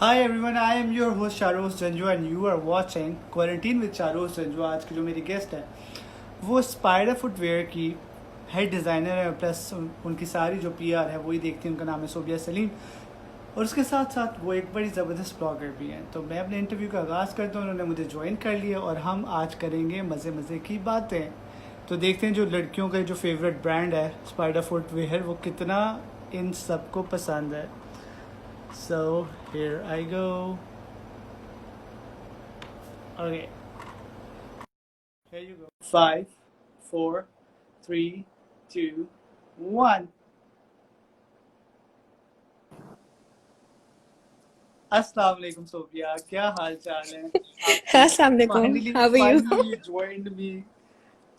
Hi everyone, I am your host Charoz Janju and you are watching Quarantine with Charoz Janju। आज की जो मेरी guest है वो स्पाइडर फुटवेयर की हेड डिज़ाइनर है, प्लस उनकी सारी जो पीआर है वही देखती हैं। उनका नाम है सोबिया सलीम और उसके साथ साथ वो एक बड़ी ज़बरदस्त ब्लॉगर भी हैं। तो मैं अपने इंटरव्यू का आगाज़ करता हूँ, उन्होंने मुझे ज्वाइन कर लिया और हम आज करेंगे मज़े मज़े की बातें। तो देखते हैं जो लड़कियों का जो फेवरेट ब्रांड है स्पाइडर फुटवेयर वो कितना इन सबको पसंद है। So here I go. Okay, here you go. 5, 4, 3, 2, 1. अस्सलाम वालेकुम सोफिया, क्या हाल चाल है आपके? Assalamualaikum. Finally, How are you? finally you joined me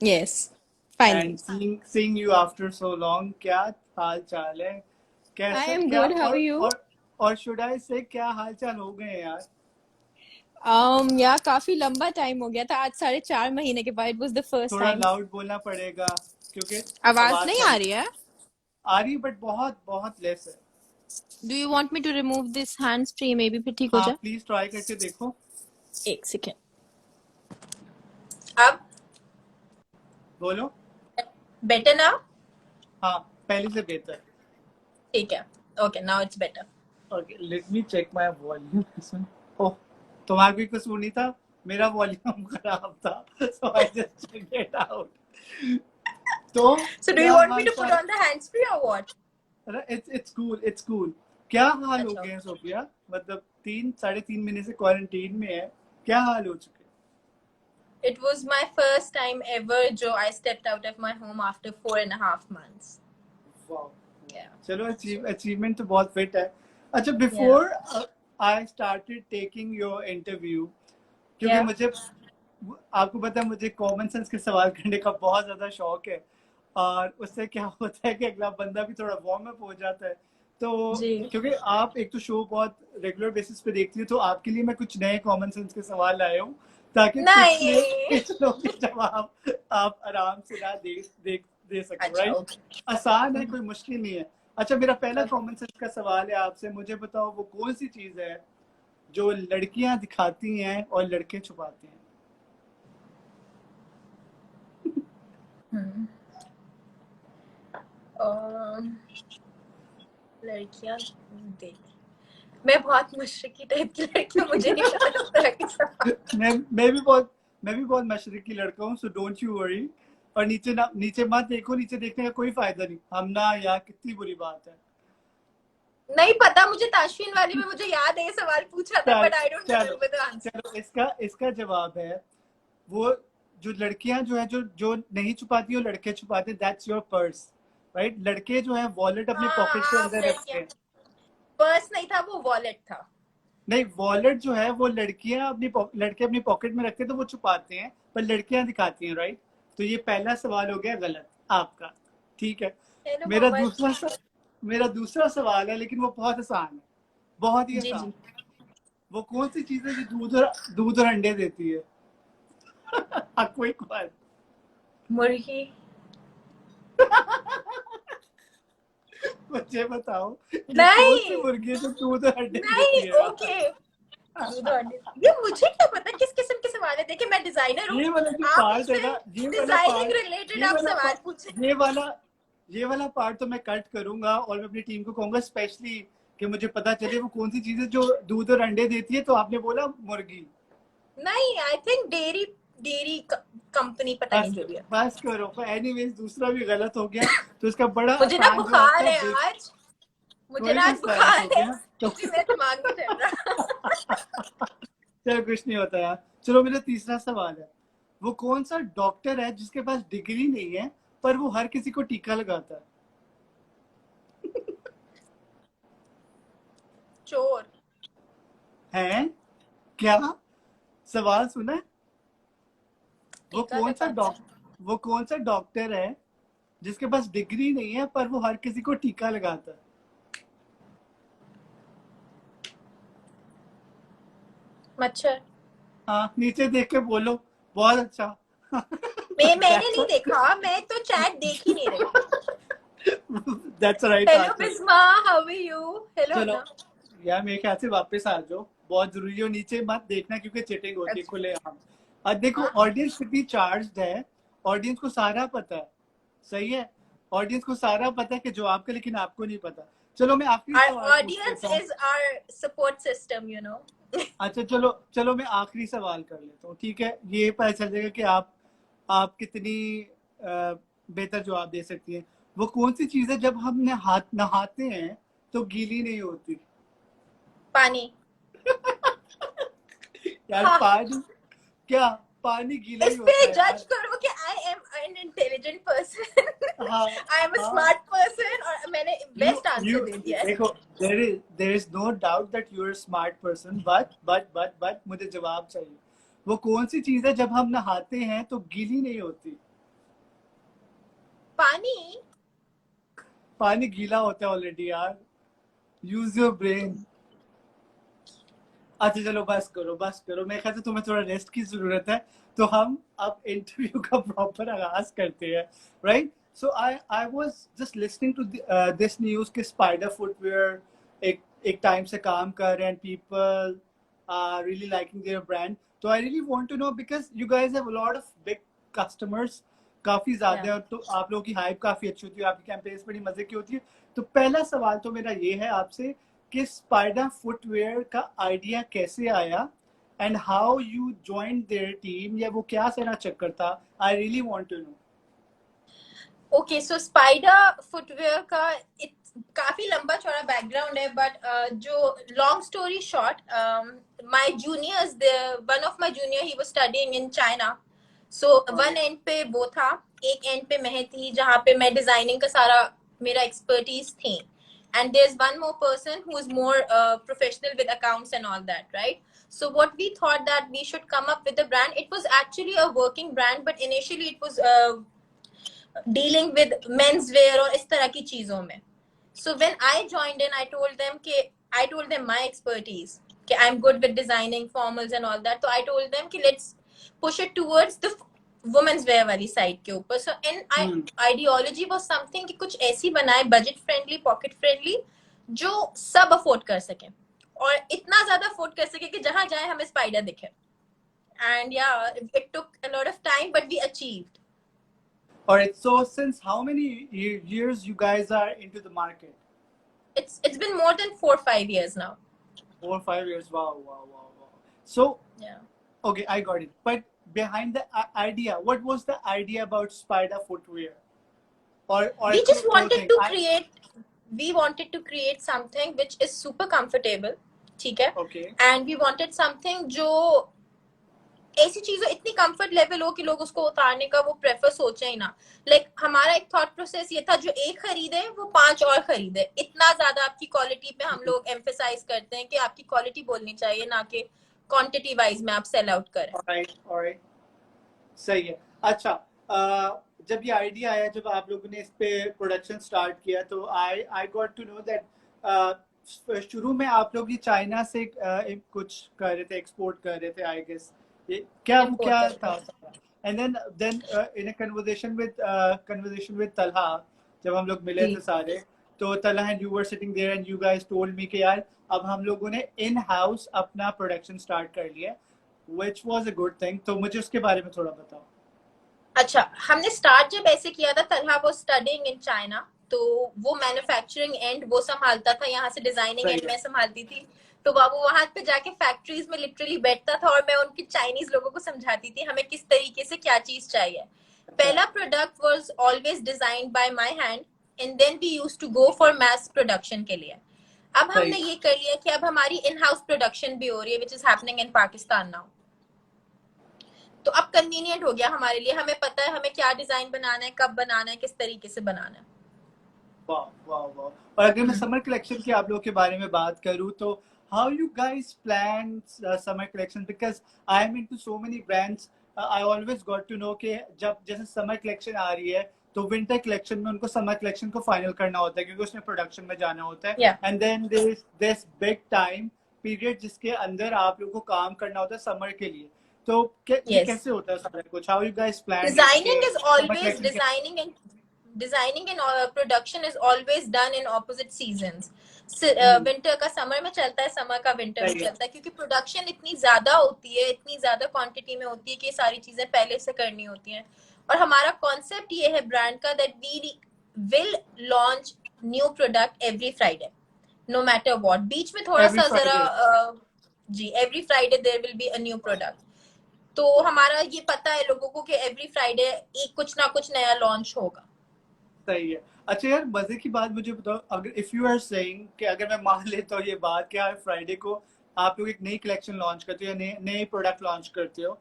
Yes, finally. and seeing you after so long. क्या हाल चाल है? I कैसे am क्या good. How are you? और should I say क्या हाल चाल हो गए यार? या काफी लंबा टाइम हो गया था। आज 4.5 महीने के बाद it was the first थोड़ा time. लाउड बोलना पड़ेगा क्योंकि आवाज आवाज नहीं कम आ रही है? आ रही बट बहुत बहुत लेस है। Do you want me to remove this hands free? Maybe फिर ठीक हो हाँ जाए। प्लीज ट्राई करके देखो। एक सेकेंड। अब बोलो। बेटर ना? हाँ पहले से बेहतर। ठीक है। Okay, now it's better. Okay let me check my volume. Oh तुम्हारा भी कसूर नहीं था, मेरा वॉल्यूम खराब था so I just check it out. तो So do you क्या want me हाल to put चाल? on the hands free or what? It's cool. क्या हाल हो अच्छा। गए हैं सोफिया? मतलब 3 साढ़े 3 महीने से क्वारंटीन में है, क्या हाल हो चुके? It was my first time ever जो I stepped out of my home after 4.5 months. वाह, Yeah. चलो So अचीवमेंट तो बहुत फिट है। अच्छा yeah. Before I started taking your interview, क्योंकि Yeah. मुझे आपको पता है मुझे कॉमन सेंस के सवाल करने का बहुत ज्यादा शौक है और उससे क्या होता है कि अगला बंदा भी थोड़ा वार्म अप हो जाता है। तो जी। क्योंकि आप एक तो शो बहुत रेगुलर बेसिस पे देखती हो तो आपके लिए मैं कुछ नए कॉमन सेंस के सवाल लाया हूँ ताकि नहीं। कुछ लोग के जवाब आप आराम से ना दे सको। अच्छा, राइट, ओके। आसान है, कोई मुश्किल नहीं है। अच्छा मेरा पहला ओके। कॉमन सेंस का सवाल है आपसे, मुझे बताओ वो कौन सी चीज है जो लड़कियां दिखाती हैं और लड़के छुपाते हैं? हम्म, लड़कियां देख, मैं बहुत मुश्किल टाइप की लड़की हूँ, मुझे नहीं पता इस तरह के सवाल। मैं भी बहुत मशरकी लड़का हूँ, सो डोंट यू वरी। और नीचे मत देखो, नीचे देखने का कोई फायदा नहीं, हम ना यहाँ कितनी बुरी बात है। नहीं पता मुझे, ताशफीन वाली में मुझे याद है ये सवाल पूछा था, चल बट आई डोंट चलो रिमेम्बर द आंसर। चलो इसका जवाब है वो जो लड़कियां जो है जो नहीं छुपाती वो लड़के छुपाते, दैट्स योर पर्स। राइट, लड़के जो है वॉलेट अपने हाँ, पॉकेट के आप अंदर रखते लड़कियां, हैं। पर्स नहीं था वो वॉलेट था। नहीं, वॉलेट जो है वो लड़के अपनी पॉकेट में रखते हैं तो वो छुपाते हैं, पर लड़कियां दिखाती हैं। राइट, तो ये पहला सवाल हो गया गलत आपका। ठीक है, हेलो मेरा मोहम्मद। मेरा दूसरा सवाल है, लेकिन वो बहुत आसान है, बहुत ही जी आसान। जी। वो कौन सी चीज है जो दूध और अंडे देती है? Quick one. मुर्गी। मुझे बताओ ये कौन सी नहीं मुर्गी है जो दूध और अंडे नहीं, देती है यार? ओके। दूध और अंडे, ये मुझे क्या पता किस किस्म के सवाल है। देखिए मैं डिजाइनर हूँ, ये वाला जो आप पार्ट है मुझसे ना, डिजाइनिंग रिलेटेड आप सवाल पूछे। ये वाला पार्ट तो मैं कट करूंगा और मैं अपनी टीम को कहूंगा स्पेशली कि मुझे पता चले वो कौन सी चीज है जो दूध और अंडे देती है। तो आपने बोला मुर्गी। नहीं, I think dairy, dairy company, पता नहीं बस जो भी है। बस करो, एनीवेज दूसरा भी गलत हो गया। तो इसका बड़ा मुझे ना आसान जो आता बुखार है है आज, मुझे कोई ना आज मसला नहीं बुखार हो है, गया तो कुछ भी मेरे दिमाग में चल रहा। चलो कुछ नहीं होता यार। चलो मेरा तीसरा सवाल है, वो कौन सा डॉक्टर है जिसके पास डिग्री नहीं है पर वो हर किसी को टीका लगाता है? चोर। हैं? क्या सवाल सुना है? टीका लगाता है। वो कौन सा डॉक्टर है जिसके पास डिग्री नहीं है पर वो हर किसी को टीका लगाता है? मच्छर। हाँ नीचे देख के बोलो, बहुत अच्छा। मैंने That's नहीं देखा, मैं तो चैट देख ही नहीं रही। that's the right hello answer। Bisma, how are you? Hello चलो ना। यार मेरे ख्याल से वापस आ जाओ, बहुत जरूरी है, नीचे मत देखना क्योंकि चीटिंग होती है अच्छा। खुलेआम। और देखो हाँ ऑडियंस कितनी चार्ज्ड है, ऑडियंस को सारा पता है, सही है, ऑडियंस को सारा पता है कि जो आपका, लेकिन आपको नहीं पता। चलो मैं आखिरी our सवाल पूछ audience लेता हूँ। is our support system, you know. अच्छा चलो चलो मैं आखिरी सवाल कर लेता हूँ, ठीक है, ये पता चल जाएगा कि आप कितनी बेहतर जवाब दे सकती हैं। वो कौन सी चीज है जब हम नहाते हैं तो गीली नहीं होती? पानी। यार हाँ, पानी, क्या पानी गीला ही इस पे होता है जज यार? करो कि I am an intelligent person, हाँ आई एम अ हाँ, स्मार्ट पर्सन, और मैंने you बेस्ट आंसर you दे दिया है। देखो, there is no doubt that you are a smart person, but मुझे जवाब चाहिए। वो कौन सी चीज है जब हम नहाते हैं तो गीली नहीं होती? पानी। पानी गीला होता है ऑलरेडी यार, यूज योर ब्रेन। अच्छा चलो बस करो बस करो, मेरे ख्याल से तुम्हें थोड़ा रेस्ट की जरूरत है, तो हम अब इंटरव्यू का प्रॉपर आगाज करते हैं, right? So I was just listening to this news कि स्पाइडर फुटवेयर एक एक टाइम से काम कर रहे हैं, people are really liking their brand. तो I really want to know because you guys have a lot of big customers, काफी ज्यादा Yeah. है, तो आप लोगों की हाइप काफी अच्छी होती है, आपकी कैंपेन्स बड़ी मजे की होती है। तो पहला सवाल तो मेरा ये है आपसे कि स्पाइडर फुटवेयर का आइडिया कैसे आया, and how you joined their team, या वो क्या सारा चक्कर था? I really want to know. Okay, so Spider Footwear का काफी लंबा चौड़ा बैकग्राउंड है, बट जो long story short, my juniors, one of my junior he was studying in China. So one end पे वो था, एक एंड पे मैं थी जहाँ पे मैं डिजाइनिंग का सारा मेरा एक्सपर्टीज थी, and there's one more person who is more professional with accounts and all that, right? So what we thought that we should come up with a brand. It was actually a working brand, but initially it was dealing with men's wear और इस तरह की चीजों में. So when I joined in, I told them my expertise. कि I'm good with designing formals and all that. So I told them कि let's push it towards the women's wear वाली side के ऊपर. So and ideology was something कि कुछ ऐसी बनाए budget friendly, pocket friendly, जो सब afford कर सके और इतना ज्यादा afford कर सके कि जहां जाए हमें spider दिखे. And yeah, it took a lot of time, but we achieved. All right, so since how many years you guys are into the market? It's been more than 4 or 5 years now. 4 or 5 years. Wow, wow, wow, wow. So Yeah. okay, I got it. But behind the idea, what was the idea about spider footwear or We just wanted clothing? to create we wanted to create something which is super comfortable, ठीक है? Okay. And we wanted something जो ऐसी चीजों इतनी comfort level हो कि लोग उसको उतारने का वो प्रेफर सोचे ही ना. लाइक हमारा एक थॉट प्रोसेस ये था, जो एक खरीदे वो 5 और खरीदे. इतना ज्यादा आपकी क्वालिटी पे हम लोग एम्फेसाइज करते हैं कि आपकी क्वालिटी बोलनी चाहिए, ना कि क्वांटिटी वाइज में आप सेल आउट करें. Alright. सही है। अच्छा, जब ये आइडिया आया, जब आप लोगों ने इस पे प्रोडक्शन स्टार्ट किया, तो I got to know that शुरू में आप लोग ये चाइना से कुछ कर रहे थे, एक्सपोर्ट कर रहे थे, आई गेस। ये क्या था? And then in a conversation with Talha, जब हम लोग मिले थे सारे, तो Talha and you were sitting there and you guys told me कि यार अब हम लोगों ने इन हाउस अपना प्रोडक्शन स्टार्ट कर लिया, which was a good thing. तो मुझे उसके बारे में थोड़ा बताओ। अच्छा, हमने स्टार्ट जब ऐसे किया था, तलहा वो स्टडीइंग इन चाइना, तो वो मैन्युफैक्चरिंग एंड वो संभालता था, यहाँ से डिजाइनिंग एंड मैं संभालती थी. तो वो वहां पे जाके फैक्ट्रीज में लिटरली बैठता था और मैं उनकी चाइनीज लोगों को समझाती थी हमें किस तरीके से क्या चीज चाहिए. पहला product was always designed by my hand, and then we used to go for mass production के लिए. अब हमने ये कर लिया कि अब हमारी इन हाउस प्रोडक्शन भी हो रही है, which is happening in Pakistan now. तो अब कन्वीनियंट हो गया हमारे लिए, हमें पता है हमें क्या डिजाइन बनाना है, कब बनाना है, किस तरीके से बनाना है. वाह वाह वाह। और अगर मैं समर कलेक्शन की आप लोगों के बारे में बात करूं, तो how you guys plan summer collection? Because I am into so many brands, I always got to know कि जब जैसे समर कलेक्शन आ रही है तो विंटर कलेक्शन में उनको समर कलेक्शन को फाइनल करना होता है, क्योंकि उसमें प्रोडक्शन में जाना होता है, and then this big time period जिसके अंदर आप लोगों को काम करना होता है समर के लिए. तो ये कैसे होता है सारा कुछ? How you guys plan? Designing and production is always done in opposite seasons. Winter का समर में चलता है, समर का विंटर में सही है। चलता है, क्योंकि प्रोडक्शन इतनी ज्यादा होती है, इतनी ज्यादा क्वांटिटी में होती है कि ये सारी चीजें पहले से करनी होती हैं। और हमारा कॉन्सेप्ट ये है ब्रांड का that we will launch new product every Friday, no matter what. बीच में थोड़ा एवरी सा जरा फ्राइडे। जी, every Friday there will be a new product. तो हमारा ये पता है लोगों को कि एवरी फ्राइडे एक कुछ ना कुछ नया लॉन्च होगा। सही है। अच्छा यार, मजे की बात मुझे बताओ, अगर इफ यू आर सेइंग कि अगर मैं मान लेता हूँ ये बात कि हर फ्राइडे को आप लोग एक नई कलेक्शन लॉन्च करते हो या नए नए प्रोडक्ट लॉन्च करते हो,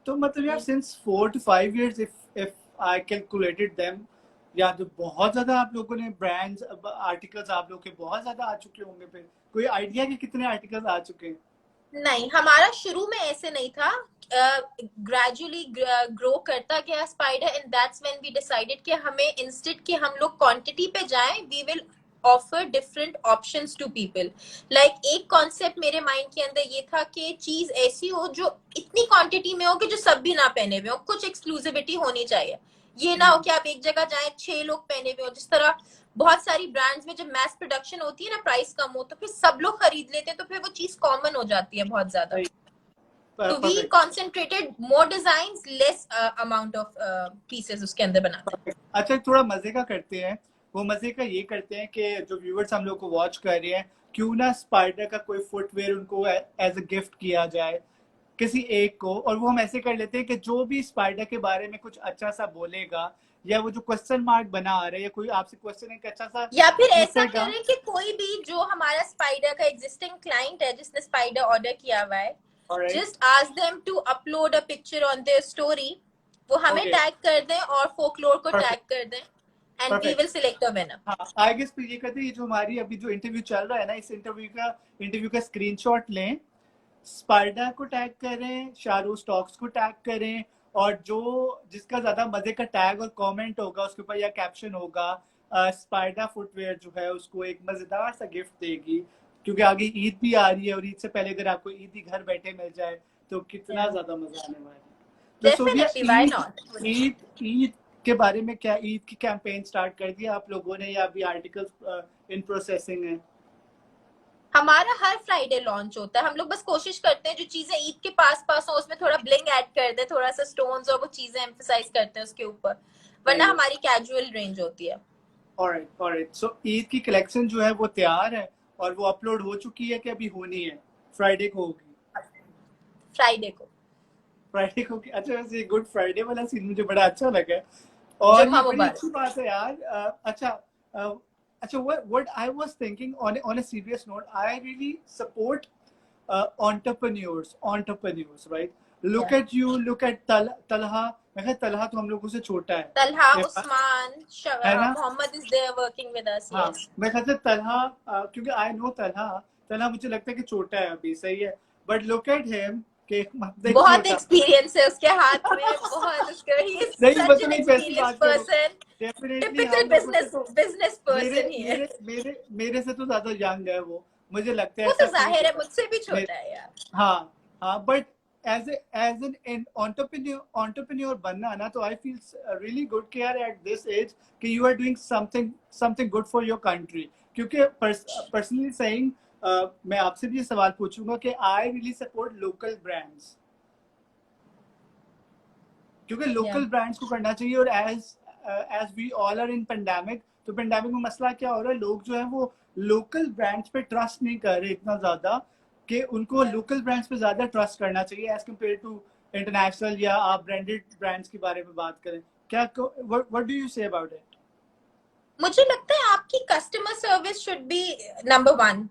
तो मतलब यार since 4 to 5 years, if I calculated them, या तो बहुत ज्यादा आप लोगों ने ब्रांड्स आर्टिकल्स आप लोग के बहुत ज्यादा आ चुके होंगे। फिर कोई आइडिया कि कितने आर्टिकल्स आ चुके हैं? नहीं, हमारा शुरू में ऐसे नहीं था, ग्रेजुअली ग्रो करता गया Spider, and that's when we decided कि हमें इंस्टेड कि हम लोग क्वांटिटी पे जाएं, we will offer different options to people. Like एक कॉन्सेप्ट मेरे माइंड के अंदर ये था कि चीज ऐसी हो जो इतनी क्वांटिटी में हो कि जो सब भी ना पहने हुए हो, कुछ एक्सक्लूसिविटी होनी चाहिए। ये ना हो कि आप एक जगह जाएं 6 लोग पहने हुए हो, जिस तरह बहुत सारी ब्रांड्स में जब मैस प्रोडक्शन होती है ना, प्राइस कम हो तो फिर सब लोग खरीद लेते हैं, तो फिर वो चीज कॉमन हो जाती है बहुत ज्यादा। तो we perfect. Concentrated more design, less amount of pieces उसके अंदर बनाते हैं। अच्छा, थोड़ा मजे का करते हैं। वो मजे का ये करते हैं कि जो व्यूवर्स हम लोग को वॉच कर रहे हैं, क्यों ना स्पाइडर का कोई फुटवेयर उनको एज अ गिफ्ट किया जाए किसी एक को। और वो हम ऐसे कर लेते हैं कि जो भी स्पाइडर के बारे में कुछ अच्छा सा बोलेगा, या वो जो क्वेश्चन मार्क बना आ रहा है, या कोई आपसे क्वेश्चन एक अच्छा सा या फिर ऐसा पूछेगा। करें कि कोई भी जो हमारा स्पाइडर का एग्जिस्टिंग क्लाइंट है जिसने स्पाइडर ऑर्डर किया हुआ है, alright. Just ask them to upload a picture on their story, वो हमें ओके। टैग कर दें और फोकलोर को टैग परफेक्ट। कर दें, and we perfect. Will select a winner. हाँ, आई गेस फिर ये कहते हैं, ये जो हमारी अभी जो इंटरव्यू चल रहा है ना, इस इंटरव्यू का स्क्रीनशॉट लें, स्पाइडा को टैग करें, शाहरुख स्टॉक्स को टैग करें, और जो जिसका ज्यादा मजे का टैग और कमेंट होगा उसके ऊपर या कैप्शन होगा, स्पाइडा फुटवेयर जो है उसको एक मजेदार सा गिफ्ट देगी। क्योंकि आगे ईद भी आ रही है, और ईद से पहले अगर आपको ईद ही घर बैठे मिल जाए तो कितना ज्यादा मजा आने वाला है। तो Sobia, definitely, why Eid not. Eid Eid के बारे में क्या, ईद की कैंपेन स्टार्ट कर दिया आप लोगों ने, या अभी आर्टिकल्स इन प्रोसेसिंग है? हमारा हर फ्राइडे लॉन्च होता है, हम लोग बस कोशिश करते हैं जो चीजें ईद के पास पास हो उसमें थोड़ा ब्लिंग ऐड कर दे, थोड़ा सा स्टोन्स और वो चीजें एम्फसाइज करते हैं उसके ऊपर, वरना सही है। हमारी कैजुअल रेंज होती है। Alright, alright. सो ईद की कलेक्शन जो है वो तैयार है, और वो अपलोड हो चुकी है कि अभी होनी है? फ्राइडे को होगी? फ्राइडे को। फ्राइडे को होगी। अच्छा, वैसे ये गुड फ्राइडे वाला सीन मुझे बड़ा अच्छा लगा। और ये जुम्मा बड़ी मुबारक। अच्छी बात है यार। अच्छा। अ, अच्छा, what I was thinking on a serious note, I really support entrepreneurs, right? Look Yeah. at you, look at Talha. मैं कहा तलहा तो हम लोगों से छोटा है, तलहा, If- उस्मान, है ना? Mohammad is there working with us, हाँ, यस। मैं कहता तलहा, क्योंकि आई नो तलहा। तलहा मुझे लगता है कि छोटा है अभी, सही है। बट लुक एट हिम, कि मतलब बहुत छोटा। एक्सपीरियंस है उसके हाथ में, बहुत उसका, ही इज नहीं, सच मतलब एन एक वैसी एक्सपीरियंस बात करूँ, पर्सन, डेफिनेटली टिपिकल हम लोगों से बिजनेस तो बिजनेस मेरे पर्सन ही है। मेरे मेरे मेरे से तो ज्यादा यंग है वो। मुझे लगता है, वो ऐसा तो फील जाहिर है होता मुझसे भी है। छोटा है यार। हाँ। हाँ, बट एज एन एंटरप्रेन्योर बनना ना, तो आई फील रियली गुड कि यार एट दिस एज कि you are doing something something good for your country. क्योंकि पर्सनली सेइंग, मैं आपसे भी ये सवाल पूछूंगा कि I really support local brands, क्योंकि Yeah. लोकल ब्रांड्स को करना चाहिए। और as as we all are in pandemic, तो पेंडेमिक में मसला क्या हो रहा है, लोग जो है वो लोकल ब्रांड्स पे ट्रस्ट नहीं कर रहे इतना ज्यादा, कि उनको लोकल ब्रांड्स पे ज्यादा ट्रस्ट करना चाहिए एज कम्पेयर टू इंटरनेशनल, या आप ब्रांडेड ब्रांड्स के बारे में बात करें। क्या, what do you say about it? मुझे लगता है आपकी customer service should be number one.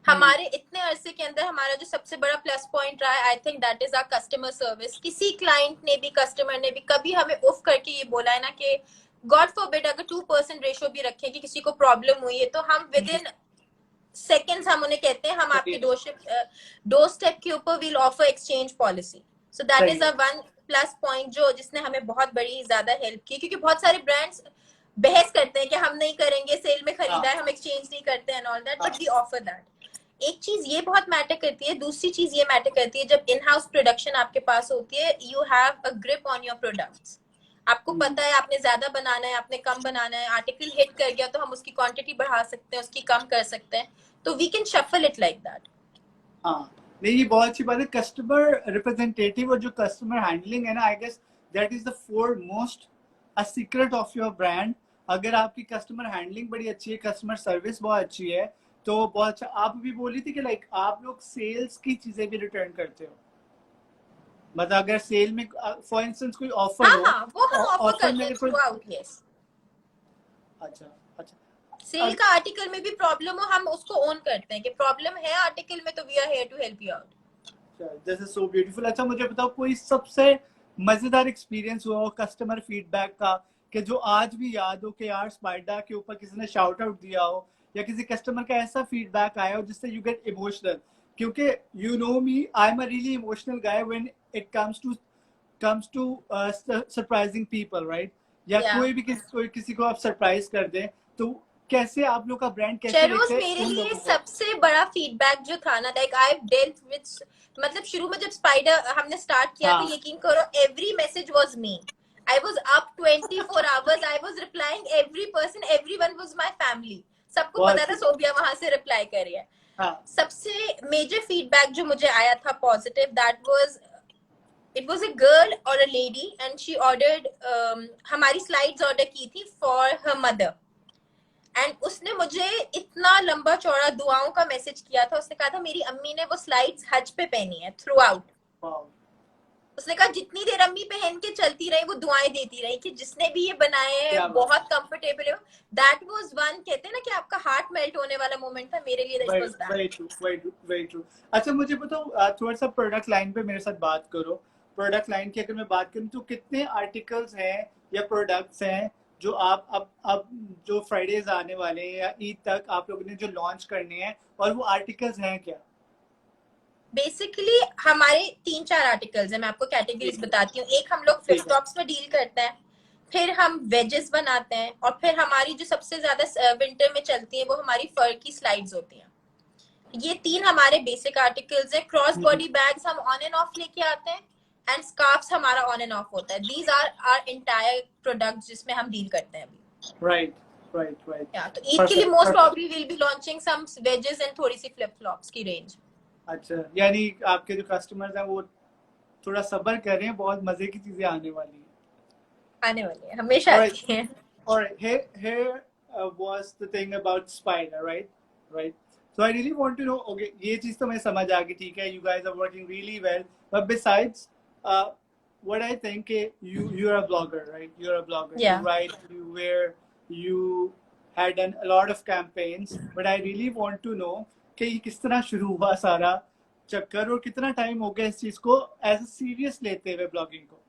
हमारे इतने अरसे के अंदर हमारा जो सबसे बड़ा प्लस पॉइंट रहा है, I think that is our customer service. किसी क्लाइंट ने भी, कस्टमर ने भी कभी हमें उफ करके ये बोला है ना कि गॉड फॉरबिड अगर 2% रेशो भी रखें कि किसी को प्रॉब्लम हुई है, तो हम विद इन सेकेंड्स हम उन्हें कहते हैं हम सही आपके है। डोर स्टेप के ऊपर will offer exchange policy. So that सही इज है। अ वन प्लस पॉइंट जो जिसने हमें बहुत बड़ी ज्यादा हेल्प की, क्योंकि बहुत सारे ब्रांड्स बहस करते हैं कि हम नहीं करेंगे, सेल में खरीदा है हाँ। हम एक्सचेंज नहीं करते एंड ऑल दैट, हाँ। But we offer that. एक चीज ये बहुत मैटर करती है, दूसरी चीज ये मैटर करती है, जब इन हाउस प्रोडक्शन आपके पास होती है, you have a grip on your products. आपको पता है आपने ज्यादा बनाना है, आपने कम बनाना है, आर्टिकल हिट कर गया तो हम उसकी क्वांटिटी बढ़ा सकते हैं, उसकी कम कर सकते हैं, तो we can shuffle it like that. हाँ, नहीं ये बहुत अच्छी बात है। कस्टमर रिप्रेजेंटेटिव और जो कस्टमर हैंडलिंग है ना, I guess that is the foremost a secret of your brand. अगर आपकी कस्टमर हैंडलिंग बड़ी अच्छी है, कस्टमर सर्विस बहुत अच्छी है, तो बहुत अच्छा। आप भी बोली थी कि लाइक आप लोग सेल्स की चीजें भी रिटर्न करते हो, मतलब अगर सेल में फॉर इंस्टेंस कोई ऑफर हाँ हो, हाँ, वो हम ऑफर ऑफर करते में हैं अगर थ्रू कोई, आउट, यस। अच्छा अच्छा, सेल का आर्टिकल में भी प्रॉब्लम हो, हम उसको ओन करते हैं कि प्रॉब्लम है आर्टिकल में, तो we are here to help you out. This is so beautiful. अच्छा मुझे बताओ, कोई सबसे मजेदार एक्सपीरियंस हुआ हो कस्टमर फीडबैक का, कि जो आज भी याद हो कि यार स्पाइडा के ऊपर किसी ने शाउट आउट दिया हो, या किसी कस्टमर का ऐसा फीडबैक आया हो जिससे यू गेट इमोशनल? क्योंकि you know me, I am a really emotional guy when it comes to surprising people, right? या या कोई किसी को आप सरप्राइज कर दें, तो कैसे आप लोग का ब्रांड कैसे शेरोज, देखते हैं मेरे उन लिए लोगों को? सबसे बड़ा फीडबैक जो था ना, लाइक आई डेल्ट विद, मतलब शुरू में जब स्पाइडर हमने स्टार्ट किया तो हाँ, यकीन करो every message was me. I was up 24 hours, I was replying every person, everyone was my family. सबको बहुत पता था अच्छी बात। सोबिया वहां से रिप्लाई कर रही है। हाँ, सबसे मेजर फीडबैक जो मुझे आया था positive, that was, it was a girl और a lady and she ordered, हमारी स्लाइड्स ऑर्डर की थी फॉर हर मदर, एंड उसने मुझे इतना लंबा चौड़ा दुआओं का मैसेज किया था। उसने कहा था मेरी अम्मी ने वो स्लाइड्स हज पे पहनी है थ्रू आउट। वाह, उसने कहा जितनी देर अम्मी पहन के चलती रही वो दुआएं देती रही कि जिसने भी ये बनाए हैं क्या बात। बहुत कंफर्टेबल है। दैट वाज वन, कहते हैं ना कि आपका हार्ट मेल्ट होने वाला मोमेंट था, मेरे लिए it very was that. Very true, very true, very true. अच्छा मुझे बताओ, थोड़ा सा प्रोडक्ट लाइन पे मेरे साथ बात करो। प्रोडक्ट लाइन की अगर मैं बात करूँ तो कितने आर्टिकल्स हैं या प्रोडक्ट्स हैं जो आप अब जो फ्राइडेज आने वाले हैं या ईद तक आप लोगों ने जो लॉन्च करने हैं, और वो आर्टिकल्स हैं क्या? बेसिकली हमारे 3-4 आर्टिकल्स हैं, मैं आपको कैटेगरीज ठीक है, बताती हूँ। एक, हम लोग फ्लिप ठीक है। टॉप्स में डील करते हैं, फिर हम वेजेस बनाते हैं, और फिर हमारी जो सबसे ज्यादा विंटर में चलती है वो हमारी फर की स्लाइड्स होती हैं। ये 3 हमारे बेसिक आर्टिकल्स हैं। क्रॉस बॉडी बैग्स हम ऑन एंड ऑफ लेके आते हैं, एंड स्कार्फ्स हमारा ऑन एंड ऑफ होता है। These are are entire products जिसमें हम डील करते हैं अभी। Right, right, right. या तो ईद के लिए perfect, most perfect. Probably will be launching some wedges and थोड़ी सी फ्लिप फ्लॉप्स की रेंज। अच्छा, यानी आपके जो कस्टमर्स हैं वो थोड़ा सब्र कर रहे हैं, बहुत मजे की चीजें आने वाली हैं। आने वाली है, हमेशा Alright, आती है। alright. Here was the thing about Spider, right? Right. So I really want to know. Okay, ये चीज तो मैं समझ आ गई, ठीक है. You guys are working really well. But besides, uh, what I think, you're a blogger, right? You're a blogger. You या write, you wear, you had done a lot of campaigns. But I really want to know कि ये किस तरह शुरू हुआ सारा चक्कर, और कितना टाइम हो गया इस चीज को एज सीरियस लेते हुए ब्लॉगिंग को?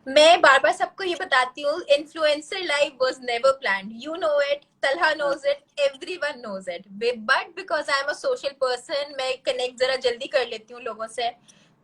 मैं बार बार सबको ये बताती हूँ, influencer life was never planned, you know it, Talha knows it, everyone knows it, but because I am a social person, मैं कनेक्ट जरा जल्दी कर लेती हूँ लोगों से।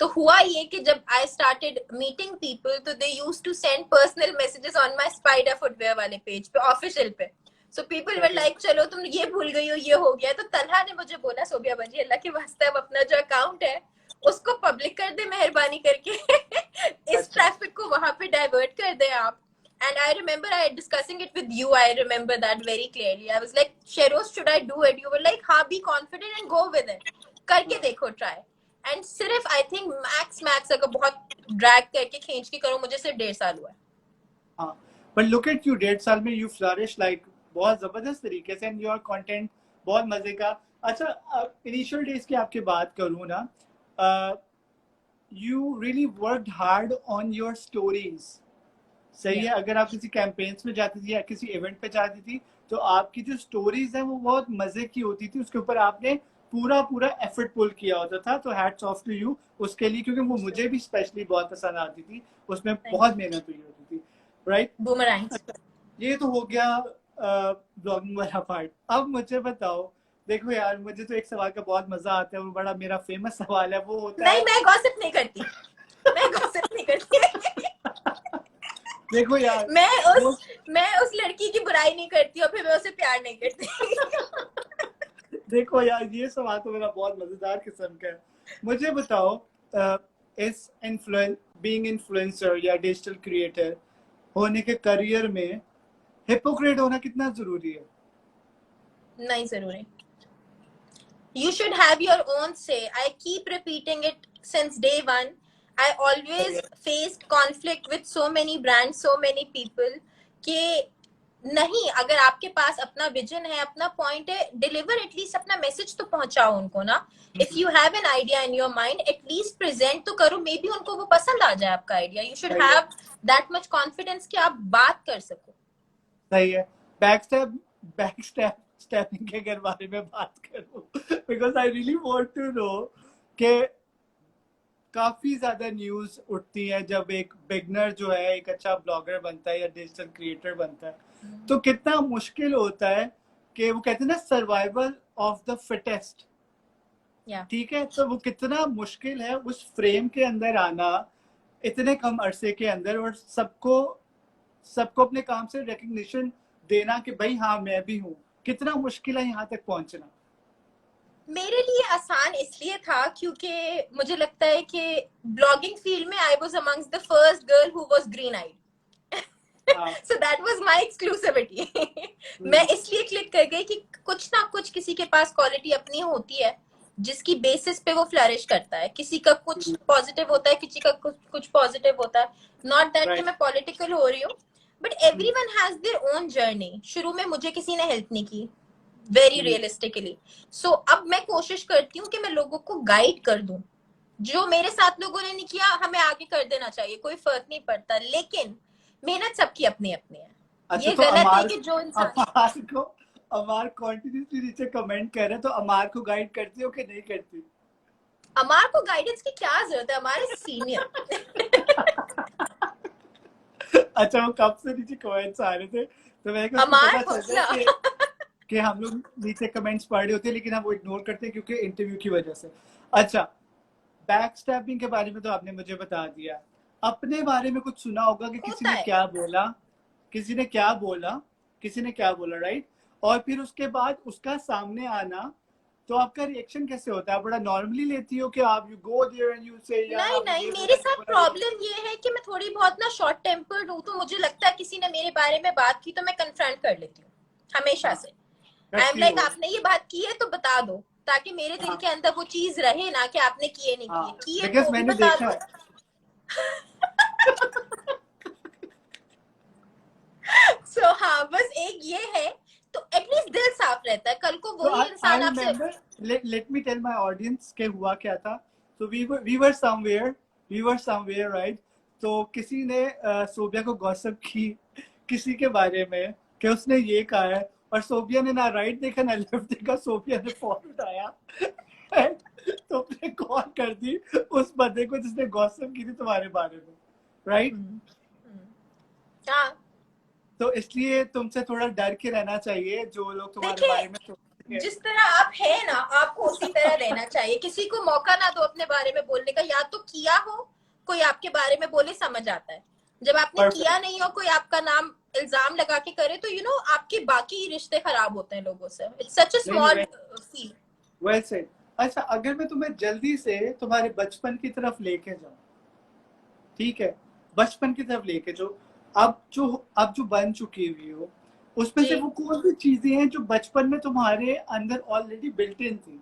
तो हुआ ये कि जब आई स्टार्टेड मीटिंग पीपल, तो they used to send personal messages on my Spider Footwear वाले पेज पे, ऑफिशियल पे। सो पीपल वर लाइक चलो तुम ये भूल गई हो, ये हो गया। तो तलहा ने मुझे बोला सोबिया बजी, अल्लाह के वास्ते अब अपना जो अकाउंट है उसको पब्लिक कर दे मेहरबानी करके। इस अच्छा, ट्रैफिक को वहां पे डाइवर्ट कर दे आप। And I remember I discussing it with you. I remember that very clearly. I was like, Sheroz, should I do it? You were like, हाँ, be confident and go with it. करके देखो try. And सिर्फ I think max अगर बहुत drag करके खींच के करो, मुझे सिर्फ 1.5 साल हुआ है। हाँ, but look at you, 1.5 साल में you flourish like बहुत जबरदस्त तरीके से, and your content बहुत मजे का। अच्छा, इनिशियल डेज की आपकी बात करूँ ना, you really worked hard on your stories, सही है? अगर आप किसी कैंपेन्स में जाती थी या किसी इवेंट पे जाती थी, तो आपकी जो स्टोरीज है वो बहुत मजे की होती थी, उसके ऊपर आपने पूरा पूरा एफर्ट पुल किया होता था। तो हैट्स ऑफ टू यू उसके लिए, क्योंकि वो मुझे भी स्पेशली बहुत पसंद आती थी, उसमें बहुत मेहनत हुई होती थी, राइट? Boomerangs. ये तो हो गया ब्लॉगिंग वाला पार्ट। अब मुझे बताओ, देखो यार, मुझे तो एक सवाल का बहुत मजा आता है, वो बड़ा मेरा फेमस सवाल है, वो होता नहीं, है मैं गॉसिप नहीं करती, मैं गॉसिप नहीं करती। देखो यार, मैं वो उस लड़की की बुराई नहीं करती और फिर मैं उसे प्यार नहीं करती। देखो यार, ये सवाल तो मेरा बहुत मजेदार किस्म का है। मुझे बताओ, इस बीइंग इन्फ्लुएंसर या डिजिटल क्रिएटर होने के करियर में हिपोक्रेट होना कितना जरूरी है? नहीं जरूरी. You should have your own say. I keep repeating it since day one. I always faced conflict with so many brands, so many people कि नहीं, अगर आपके पास अपना विजन है, अपना पॉइंट है, डिलीवर एटलीस्ट अपना मैसेज तो पहुंचाओ उनको ना. If you have an idea in your mind, at least present तो करो, मे बी उनको वो पसंद आ जाए आपका idea. You should have that much confidence कि आप बात कर सको. सही है. बैकस्टैपिंग के अगर बारे में बात करूं, because I really want to know कि काफी ज्यादा न्यूज उठती है जब एक बिगनर जो है एक अच्छा ब्लॉगर बनता है या डिजिटल क्रिएटर बनता है, तो कितना मुश्किल होता है कि वो कहते हैं ना सर्वाइवल ऑफ द फिटेस्ट. ठीक है, तो वो कितना मुश्किल है उस फ्रेम के अंदर आना इतने कम अरसे के अंदर, और सबको अपने काम से रिकग्निशन देना कि भाई हाँ मैं भी हूँ. कितना मुश्किल है यहाँ तक पहुंचना. मेरे लिए आसान इसलिए था क्योंकि मुझे लगता है कि ब्लॉगिंग फील्ड में I was amongst the first girl who was green eyed. So that was my exclusivity. मैं इसलिए क्लिक कर गई कि कुछ ना कुछ किसी के पास क्वालिटी अपनी होती है जिसकी बेसिस पे वो फ्लरिश करता है. किसी का कुछ पॉजिटिव होता है, किसी का कुछ पॉजिटिव होता है. नॉट दैट कि मैं पॉलिटिकल हो रही हूँ, but everyone has their own journey. शुरू में मुझे किसी ने हेल्प नहीं की, वेरी रियलिस्टिकली. सो अब मैं कोशिश करती हूँ कि मैं लोगों को गाइड कर दूं. जो मेरे साथ लोगों ने नहीं किया, हमें आगे कर देना चाहिए, कोई फर्क नहीं पड़ता, लेकिन मेहनत सबकी अपनी अपनी है. अच्छा, ये तो गलत है कि जो इंसान अमार कंटिन्यूसली नीचे कमेंट कर रहे हैं, तो अमार को गाइड करती हो कि नहीं करती? अमार को गाइडेंस की क्या जरूरत है, हमारे सीनियर. अच्छा, वो कब से नीचे कमेंट्स आ रहे थे, तो मैं अमार कि हम लोग नीचे कमेंट्स पढ़ रहे होते हैं लेकिन हम वो इग्नोर करते हैं क्योंकि इंटरव्यू की वजह से. अच्छा, बैकस्टैपिंग के बारे में तो आपने मुझे बता दिया. अपने बारे में कुछ सुना होगा कि किसी ने क्या बोला, राइट? और फिर उसके बाद उसका सामने आना, तो आपका रिएक्शन कैसे होता है? बड़ा नॉर्मली लेती हो कि आप you go there and you say नहीं, मेरे साथ प्रॉब्लम ये है कि मैं थोड़ी बहुत ना शॉर्ट टेम्पर्ड हूँ. तो मुझे लगता है किसी ने मेरे बारे में बात की तो मैं कन्फ्रंट कर लेती हूँ हमेशा से. आई एम लाइक, आपने ये बात की है तो बता दो, ताकि मेरे दिल के अंदर वो चीज रहे ना कि आपने किए नहीं किए तो भी बता दो. सो हाँ, बस एक ये है, तो एटलीस्ट दिल साफ रहता है. कल को वही इंसान आपसे let me tell my audience के हुआ क्या था. तो वी वर समवेयर राइट. तो किसी ने सोबिया को गॉसिप की किसी के बारे में कि उसने ये कहा है, और सोबिया ने ना राइट देखा ना लेफ्ट देखा. सोबिया ने फोन उठाया तो उसने कॉल कर दी उस बंदे को जिसने गॉसिप की थी तुम्हारे बारे में, राइट? हाँ, तो इसलिए तुमसे थोड़ा डर के रहना चाहिए जो लोग तुम्हारे बारे में. जिस तरह आप है ना, आपको उसी तरह रहना चाहिए. किसी को मौका ना दो अपने बारे में बोलने का. या तो किया हो, कोई आपके बारे में बोले, समझ आता है. जब आपने किया नहीं हो, कोई आपका नाम इल्जाम लगा के करे, तो आपके बाकी रिश्ते खराब होते हैं लोगों से. It's such a small feel. Well said. अच्छा, अगर मैं तुम्हें जल्दी से तुम्हारे बचपन की तरफ लेके जाऊं, ठीक है, बचपन की तरफ लेके जो अब जो बन चुकी हुई हो, उसमें से वो कौन सी चीजें हैं जो बचपन में तुम्हारे अंदर ऑलरेडी बिल्ट इन थी?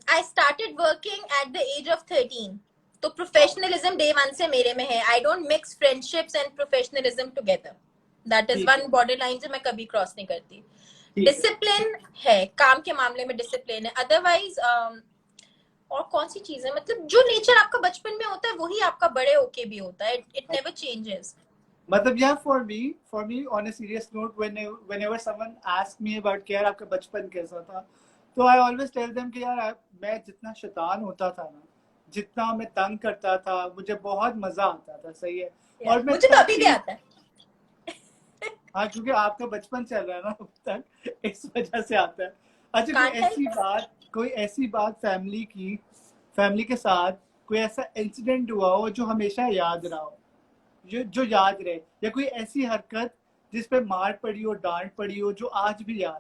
I started working at the age of 13. तो प्रोफेशनलिज्म डे वन से मेरे में है. I don't mix friendships and professionalism together. That is one border line जो मैं कभी क्रॉस नहीं करती. डिसिप्लिन है, काम के मामले में डिसिप्लिन है. अदरवाइज और कौन सी चीज है, मतलब जो नेचर आपका बचपन में होता है वही आपका बड़े होके भी होता है. It never changes. मतलब यार, for me on a serious note, whenever someone ask me about कि यार आपका बचपन कैसा था, तो आई ऑलवेज टेल देम कि यार मैं जितना शैतान होता था ना, जितना मैं तंग करता था, मुझे बहुत मजा आता था. सही है. और मुझे तो अभी भी आता है. हाँ, क्योंकि आपका बचपन चल रहा है ना अब तक, इस वजह से आता है. अच्छा, कोई ऐसी बात फैमिली के साथ कोई ऐसा इंसिडेंट हुआ हो जो हमेशा याद रहा हो, जो याद रहे, या कोई ऐसी हरकत जिस पे मार पड़ी हो, डांट पड़ी हो, जो आज भी याद हो?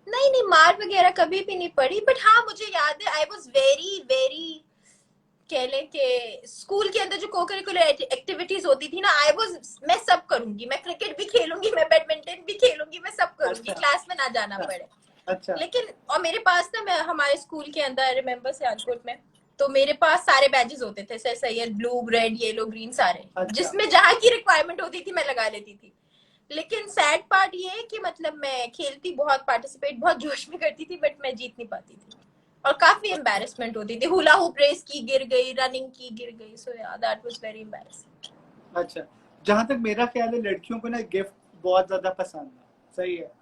नहीं नहीं, मार वगैरह कभी भी नहीं पड़ी, बट हाँ मुझे याद है आई वॉज वेरी वेरी, कह लें कि स्कूल के अंदर जो को करिकुलर एक्टिविटीज होती थी ना, आई वाज, मैं सब करूंगी, मैं क्रिकेट भी खेलूंगी, मैं बैडमिंटन भी खेलूंगी, मैं सब करूंगी, अच्छा क्लास में ना जाना पड़े। अच्छा लेकिन और मेरे पास ना, मैं हमारे स्कूल के अंदर रिमेम्बर सियालकोट में, तो मेरे पास सारे बैजेस होते थे, sir Syed, blue red yellow green सारे, अच्छा जिसमें जहाँ की रिक्वायरमेंट होती थी मैं लगा लेती थी। लेकिन सैड पार्ट ये है कि मतलब मैं खेलती बहुत, पार्टिसिपेट बहुत जोश में करती थी, बट मैं जीत नहीं पाती थी, और काफी एम्बेरसमेंट होती थी, हुला हुप रेस की गिर गई, रनिंग की गिर गई, सो या दैट वाज वेरी एम्बेरसिंग। अच्छा। जहां तक मेरा ख्याल है लड़कियों को ना गिफ्ट बहुत ज्यादा पसंद है, सही है,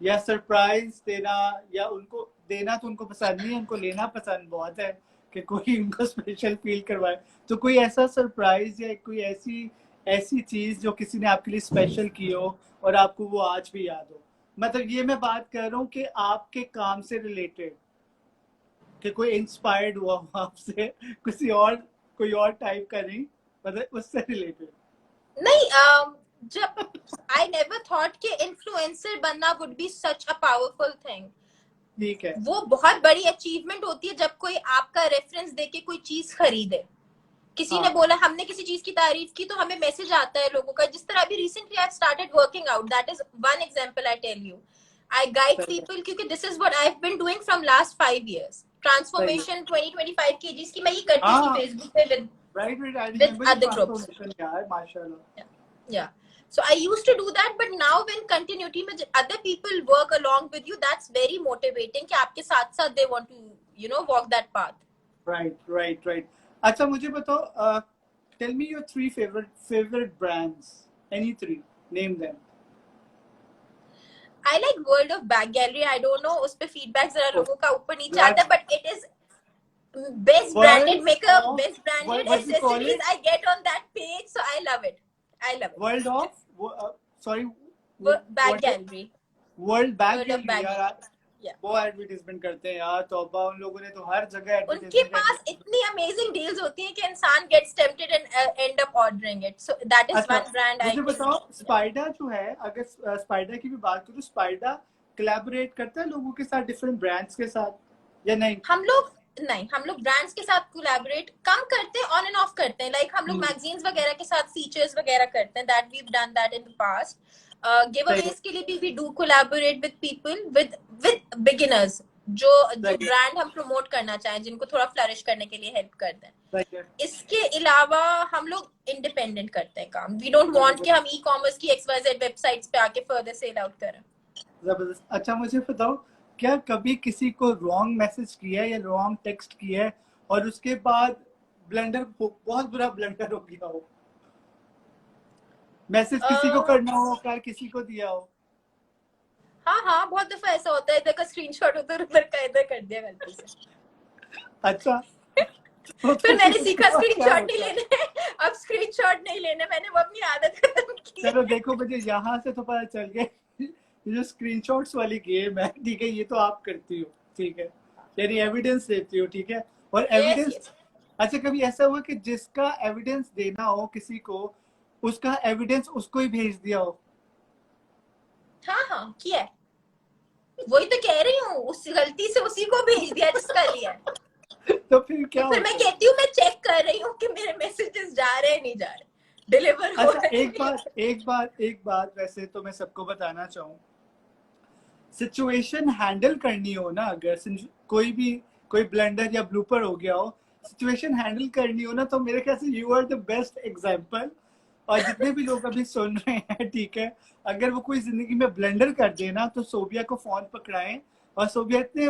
या सरप्राइज देना, या उनको देना तो उनको पसंद नहीं है, उनको लेना पसंद बहुत है कि कोई उनको स्पेशल फील करवाए। तो कोई ऐसा सरप्राइज या कोई ऐसी ऐसी चीज जो किसी ने आपके लिए स्पेशल की हो और आपको वो आज भी याद हो, मतलब ये मैं बात कर रहा हूँ कि आपके काम से रिलेटेड, कि कोई इंस्पायर्ड हुआ हो आपसे, किसी और कोई और टाइप का नहीं, मतलब उससे रिलेटेड। नहीं, जब आई नेवर थॉट कि इन्फ्लुएंसर बनना would be such a powerful thing. ठीक है। वो बहुत बड़ी अचीवमेंट होती है जब कोई आपका रेफरेंस देके कोई चीज खरीदे। किसी ने हाँ बोला, हमने किसी चीज की तारीफ की, तो हमें मैसेज आता है लोगों का, जिस तरह अभी recently I started working out, that is one example I tell you. I guide सही है पीपल, क्योंकि this is what I have been doing from last 5 years, सही है। ट्रांसफॉर्मेशन 20-25 केजीज की मैं ये करती थी हाँ फेसबुक पे right right, I with remember your other groups. Transformation यार, माशाल्लाह। Yeah. Yeah. So I used to do that, but now when continuity में other people work along with you, that's very motivating कि आपके साथ साथ they want to, walk that path. Right right right. अच्छा मुझे बताओ, tell me your three favourite brands, any three, name them. I like World of Bag Gallery. I don't know उस पे feedback जरा लोगों का ऊपर नीचे आता है, that's but it is best world branded makeup, of, best branded what you call accessories it, I get on that page, so I love it. I love it. World of, sorry, Bag what, Gallery. World bag World of gallery Bag यार। Gallery. Yeah. वो advertisement करते हैं यार, तौबा, उन लोगों ने तो हर जगह उनके एडवर्टीजमेंट पास करनी। इतनी अमेजिंग डील्स होती हैं कि इंसान gets tempted and end up ordering it, so that is अच्छा वन ब्रांड आई मुझे कैन। बताओ, स्पाइडा जो है, अगर स्पाइडा की भी बात करूँ, स्पाइडा कोलैबोरेट करता है लोगों के साथ, डिफरेंट ब्रांड्स के साथ या नहीं? हम लोग नहीं, हम लोग ब्रांड्स के साथ कोलैबोरेट कम करते हैं, ऑन एंड ऑफ करते हैं, लाइक हम लोग हम्म, मैगजीन्स वगैरह के साथ फीचर्स वगैरह करते हैं, that we have done that in the past. Give सही है अवेज के लिए भी we do collaborate with people, with beginners, जो जो सही है ब्रांड हम प्रमोट करना चाहें, जिनको थोड़ा फ्लरिश करने के लिए हेल्प करते हैं। सही है। इसके अलावा हम लोग इंडिपेंडेंट करते हैं काम, वी डोंट वांट कि हम ई कॉमर्स की XYZ वेबसाइट्स पे आके फर्दर सेल आउट करें। जबरदस्त। अच्छा मुझे बताओ, क्या कभी किसी को रॉन्ग मैसेज किया है या रॉन्ग टेक्स्ट किया है और उसके बाद ब्लंडर, बहुत बुरा ब्लंडर हो गया हो, मैसेज किसी को uh, करना हो, कर किसी को दिया हो? हाँ हाँ, बहुत दफा ऐसा होता है, इधर का स्क्रीनशॉट उधर, उधर का इधर कर दिया गलती से। अच्छा तो फिर मैंने उसके सीखा बाद क्या स्क्रीनशॉट नहीं होता है? लेने, अब स्क्रीनशॉट नहीं लेने, मैंने वो अपनी आदत खत्म की चलो है। देखो, मुझे यहाँ से तो पता चल गया, ये जो स्क्रीनशॉट्स वाली गेम है, ठीक है, ये तो आप करती हो, ठीक है, यानी एविडेंस देती हो, ठीक है, और यस एविडेंस। यस। अच्छा कभी ऐसा हुआ कि जिसका एविडेंस देना हो किसी को, उसका एविडेंस उसको ही भेज दिया हो? हाँ हाँ किया है, वही तो कह रही हूँ, उस गलती से उसी को भेज दिया जिसका लिया है। तो फिर तो क्या फिर मैं होता है? कहती हूँ, मैं चेक कर रही हूँ कि मेरे मैसेजेस जा रहे हैं नहीं जा रहे, डिलीवर हो अच्छा रहे एक हैं। बात एक बात एक बात वैसे तो मैं सबको बताना चाहूँ, सिचुएशन हैंडल करनी हो ना, अगर कोई भी कोई ब्लंडर या ब्लूपर हो गया हो, सिचुएशन हैंडल करनी हो ना, तो मेरे ख्याल से you are the best example. और जितने भी लोग अभी सुन रहे हैं, ठीक है, अगर वो कोई जिंदगी में ब्लंडर कर देना तो सोबिया को फोन पकड़ाएं, और सोबिया इतने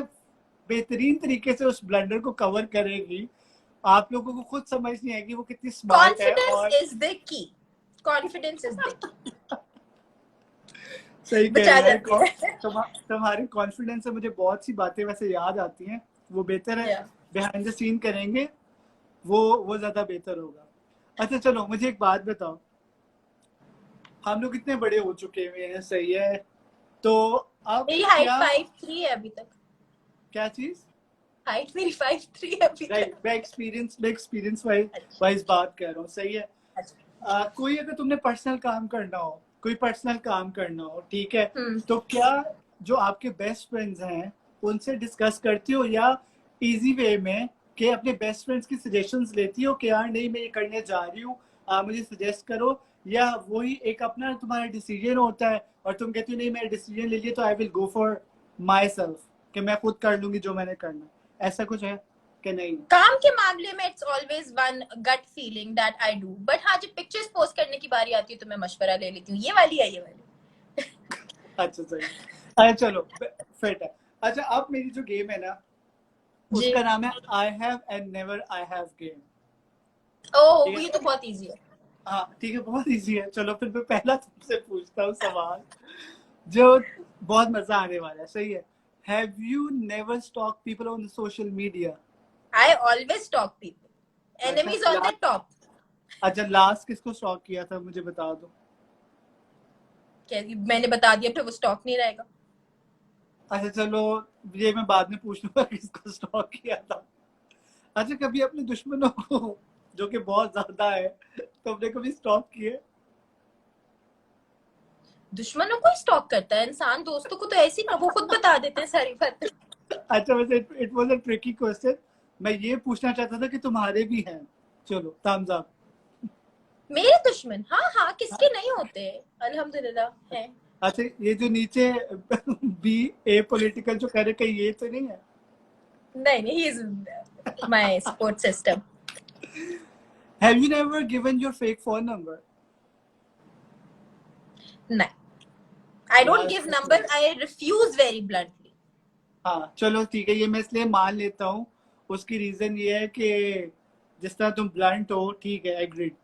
बेहतरीन तरीके से उस ब्लंडर को कवर करेगी, आप लोगों को खुद समझ नहीं आएगी वो कितनी स्मार्ट है। कॉन्फिडेंस और is the key, confidence is the key, सही कह रहे बचा हो यार, जाती है। तुम्हारी कॉन्फिडेंस से मुझे बहुत सी बातें वैसे याद आती हैं, वो बेहतर है Yeah. बिहाइंड द सीन करेंगे, वो ज्यादा बेहतर होगा। अच्छा चलो मुझे एक बात बताओ, हम लोग इतने बड़े हो चुके हैं, सही है, तो अब मेरी हाइट क्या, 5'3" है अभी तक, क्या चीज? हाइट मेरी 5'3" है अभी राइट, तक। मैं एक्सपीरियंस अच्छा वाइज बात कर रहा हूँ, सही है। अच्छा। कोई अगर तुमने पर्सनल काम करना हो, कोई पर्सनल काम करना हो, ठीक है, हम्म। तो क्या जो आपके बेस्ट फ्रेंड्स हैं उनसे डिस्कस करती हो, या इजी वे में कि अपने बेस्ट फ्रेंड्स की सजेशंस लेती हो कि यार नहीं मैं ये करने जा रही हूँ, आप मुझे सजेस्ट करो, या वही एक अपना तुम्हारा डिसीजन होता है और तुम कहती हो नहीं मैंने डिसीजन ले लिया तो I will go for my self कि मैं खुद कर लूंगी जो मैंने करना, ऐसा कुछ है कि नहीं? काम के मामले में it's always one gut feeling that I do, but हाँ जब पिक्चर्स पोस्ट करने की बारी आती है तो मैं मशवरा ले लेती हूँ, ये वाली है, ये वाली। अच्छा सही। अच्छा चलो फिट है। अच्छा अब मेरी जो गेम है ना जी। उसका नाम है I have and never I have game. Oh ये तो बहुत इजी है। हाँ ठीक है, बहुत इजी है। चलो फिर मैं पहला तुमसे पूछता हूँ सवाल जो बहुत मजा आने वाला है, सही है? Have you never stock people on social media? I always talk people, अच्छा एनिमीज ऑन द टॉप। अच्छा लास्ट किसको स्टॉक किया था मुझे बता दो। क्या मैंने बता दिया फिर वो स्टॉक नहीं रहेगा? अच्छा चलो ये मैं बाद में पूछ लूंगा किसको स्टॉक किया था। अच्छा कभी अपने दुश्मनों को जो कि बहुत ज्यादा है तुमने कभी स्टॉक किए? दुश्मनों को स्टॉक करता है इंसान, दोस्तों को तो ऐसी ना, वो खुद बता देते हैं सारी बातें। अच्छा वैसे it was a tricky question, मैं ये पूछना चाहता था कि तुम्हारे भी हैं। चलो थम्स अप। मेरे दुश्मन हाँ हाँ किसके नहीं होते, अल्हम्दुलिल्लाह है। अच्छा ये जो नीचे बी ए पॉलिटिकल जो करे कहीं ये तो नहीं है? नहीं नहीं, he is my support system. Have you never given your fake phone number? नहीं, आई डोंट यार give number, I refuse very bluntly. हाँ चलो ठीक है, ये मैं इसलिए मान लेता हूँ। उसकी रीजन ये है कि जिस तरह तुम ब्लंट हो, ठीक है, agreed.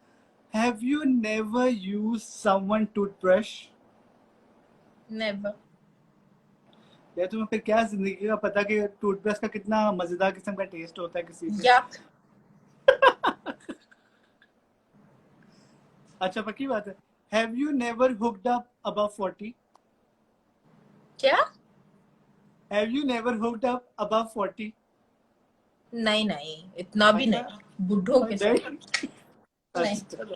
Have you never use someone toothbrush? Never. यार तुम्हें फिर क्या जिंदगी का पता कि टूथब्रश का कितना मजेदार किस्म का टेस्ट होता है किसी पे। यक। अच्छा पक्की बात है। Have you never hooked up above 40? क्या? Have you never hooked up above 40? नहीं नहीं इतना भी अच्छा नहीं, बुढ़ों के साथ नहीं। नहीं। अच्छा चलो।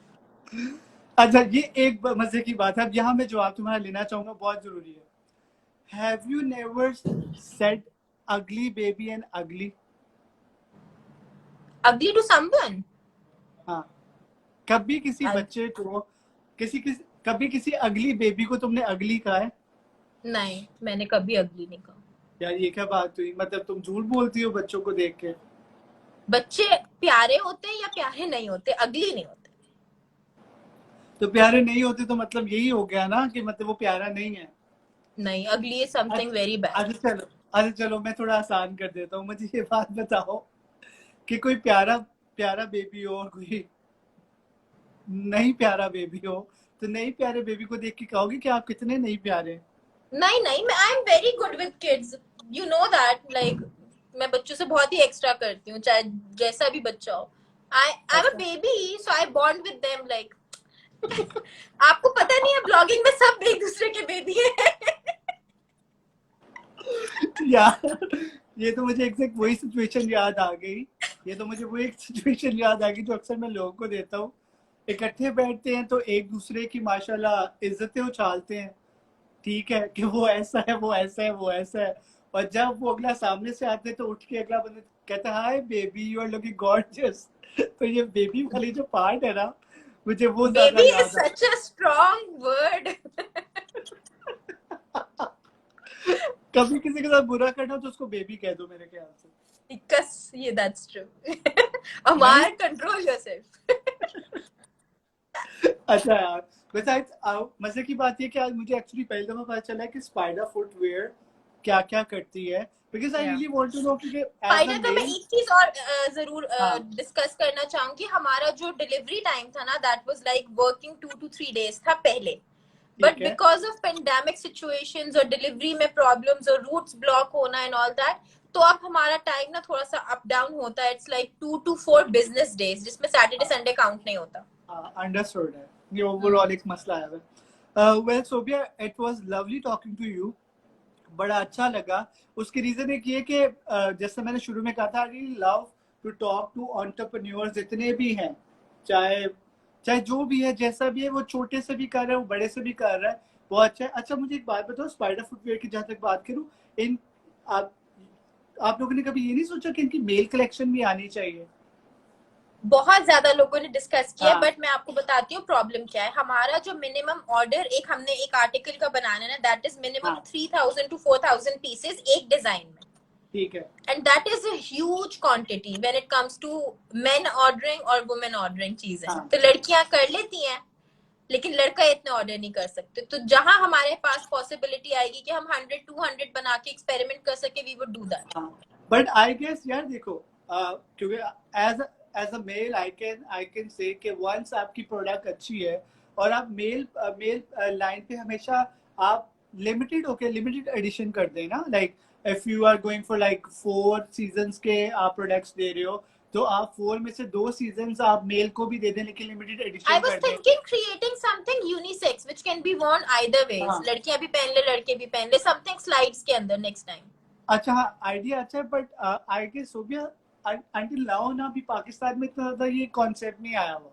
अच्छा ये एक मजे की बात है, अब यहाँ मैं जवाब तुम्हारा लेना चाहूंगा, बहुत जरूरी है। हैव यू नेवर सेड अगली बेबी एंड अगली? अगली टू समवन? हाँ कभी किसी बच्चे को कभी किसी अगली बेबी को तुमने अगली कहा है? नहीं मैंने कभी अगली नहीं कहा। यार ये क्या बात हुई, मतलब तुम झूठ बोलती हो बच्चों को देख के। बच्चे प्यारे होते हैं या प्यारे नहीं होते, अगली नहीं होते। तो प्यारे नहीं होते तो मतलब यही हो गया ना कि मतलब वो प्यारा नहीं है। नहीं, अगली इज समथिंग वेरी बैड। अच्छा चलो मैं थोड़ा आसान कर देता हूँ, मुझे ये बात बताओ कि कोई प्यारा प्यारा बेबी हो और कोई नहीं प्यारा बेबी हो, तो नहीं प्यारे बेबी को देख के कहोगे कि आप कितने नहीं प्यारे? नहीं नहीं, मैं I am very good with kids, you know that, like मैं बच्चों से बहुत ही एक्स्ट्रा करती हूँ चाहे जैसा भी बच्चा हो। आई एम अ अच्छा baby so I bond with them like. आपको पता नहीं है ब्लॉगिंग में सब एक दूसरे के बेबी है। यार ये तो मुझे एग्जैक्ट वही सिचुएशन याद आ गई। ये तो मुझे वो एक सिचुएशन याद आ गई जो अक्सर मैं लोगों को देता हूँ। इकट्ठे बैठते हैं तो एक दूसरे की माशाल्लाह इज्जतें उछालते हैं, ठीक है, कि वो ऐसा है वो ऐसा है वो ऐसा है, और जब वो अगला सामने से आते हैं तो उठ के अगला बंदा कहता है hi baby you are looking gorgeous. तो ये बेबी वाली जो पार्ट है ना मुझे वो ज्यादा बेबी इज याद सच अ स्ट्रॉन्ग वर्ड। आता। कभी किसी के साथ बुरा करना तो उसको बेबी कह दो मेरे ख्याल से। Because yeah, that's true. नहीं Amar, control yourself. अच्छा यार वैसे मजे की बात ये कि आज मुझे एक्चुअली पहली दफा पता चला है कि स्पाइडर फुटवेयर क्या क्या करती है, because I Yeah. Really want to know कि एज अ स्पाइडर का मैं मेल। एक चीज और जरूर हाँ डिस्कस करना चाहूंगी, हमारा जो डिलीवरी टाइम था ना that was like working 2 to 3 days था पहले, बट ठीक है। बिकॉज ऑफ पेंडेमिक सिचुएशंस और डिलीवरी में प्रॉब्लम्स और रूट्स ब्लॉक होना एंड ऑल दैट, तो अब हमारा टाइम ना थोड़ा सा अप डाउन होता है, it's like 2 to 4 business days जिसमें सैटरडे संडे काउंट नहीं होता। अंडरस्टूड है, ये ओवरऑल एक मसला है। Well Sobia it was lovely talking to you, बड़ा अच्छा लगा। उसकी रीजन एक ये कि जैसे मैंने शुरू में कहा था I love to talk to entrepreneurs जितने भी हैं, चाहे चाहे जो भी है जैसा भी है, वो छोटे से भी कर रहा है वो बड़े से भी कर रहा है, वो अच्छा है। अच्छा मुझे एक बात बताओ, स्पाइडर फुटवेयर की जहाँ तक बात करूँ, इन आप आप लोगों ने कभी ये नहीं सोचा कि इनकी मेल कलेक्शन भी आनी चाहिए? बहुत ज्यादा लोगों ने डिस्कस किया, हाँ बट मैं आपको बताती हूँ प्रॉब्लम क्या है। हमारा जो मिनिमम ऑर्डर हमने एक आर्टिकल का बनाना है ना, दैट इज मिनिमम हाँ 3000 to 4000 पीसेस एक डिजाइन में, ठीक है। And that is a huge quantity when it comes to men ordering और वुमेन ऑर्डरिंग चीजें। हाँ तो लड़कियां कर लेती हैं, लेकिन लड़का इतने ऑर्डर नहीं कर सकते। तो जहां हमारे पास पॉसिबिलिटी आएगी कि हम 100 200 बना के एक्सपेरिमेंट कर सके, वी वुड डू दैट। हाँ बट आई गेस यार देखो, क्योंकि as as a male I can say कि वंस आपकी प्रोडक्ट अच्छी है और आप मेल मेल लाइन पे हमेशा आप लिमिटेड एडिशन कर दें ना, like if you are going for like 4 seasons के आप प्रोडक्ट्स दे रहे हो, तो आप 4 में से 2 सीजन्स आप मेल को भी दे दें लेकिन लिमिटेड I एडिशन was कर दें। thinking creating something unisex which can be worn either ways. हाँ लड़कियां भी पहन ले, लड़के भी पहन ले, something slides के अंदर next time. अच्छा, हाँ आइडिया अच्छा है, but I guess Sobia until now ना अभी पाकिस्तान में इतना ज्यादा ये कॉन्सेप्ट नहीं आया हुआ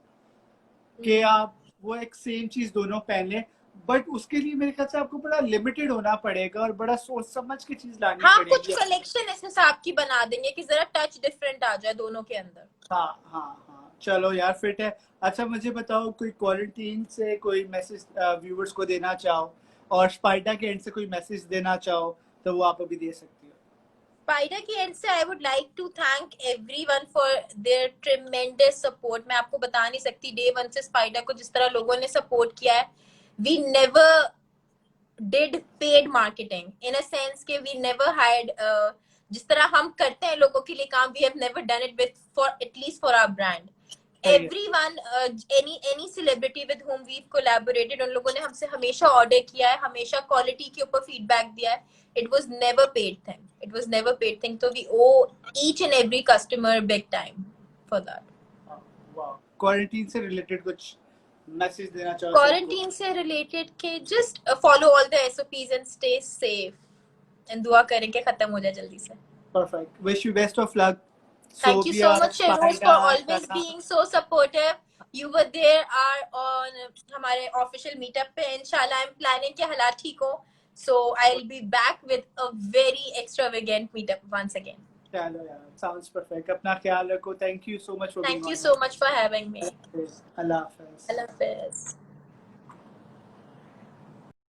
कि आप वो एक सेम चीज दोनों पहन लें। बट उसके लिए मेरे ख्याल से आपको बड़ा लिमिटेड होना पड़ेगा और बड़ा सोच समझ के चीज लानी हाँ, कुछ पड़ेगी। कलेक्शन इस हिसाब की बना देंगे कि जरा टच डिफरेंट आ जाए दोनों के अंदर। हाँ हाँ हाँ चलो यार फिट है। अच्छा मुझे बताओ, कोई क्वारंटीन से कोई मैसेज व्यूवर्स को देना चाहो और स्पाइडा के एंड से कोई मैसेज देना चाहो तो वो आप अभी दे सकती हो। स्पाइडर की एंड से I would like to thank everyone for their tremendous support. मैं आपको बता नहीं सकती डे वन से स्पाइडर को जिस तरह लोगों ने सपोर्ट किया है। We never did paid marketing in a sense कि we never hired जिस तरह हम करते हैं लोगों के लिए काम, we have never done it with for at least for our brand. सही है। Everyone any celebrity with whom we've collaborated, उन लोगों ने हमसे हमेशा ऑर्डर किया है, हमेशा क्वालिटी के ऊपर फीडबैक दिया है. It was never paid thing. It was never paid thing. So we owe each and every customer big time for that. Quarantine से रिलेटेड कुछ मैसेज देना चाहो सबको? क्वारंटीन से रिलेटेड के just follow all the SOPs and stay safe and दुआ करें कि खत्म हो जाए जल्दी से. Perfect, wish you best of luck. Thank you so Sobia, much Shehroz for स्पाइडा, always being so supportive. You were there on हमारे official meetup पे. इंशाल्लाह I'm planning कि हालात ठीक हो, so I'll be back with a very extravagant meetup once again. चलो यार, sounds perfect। अपना ख्याल रखो। Thank you so much for being Thank you on. so much for having me. Allah Hafiz. Allah Hafiz.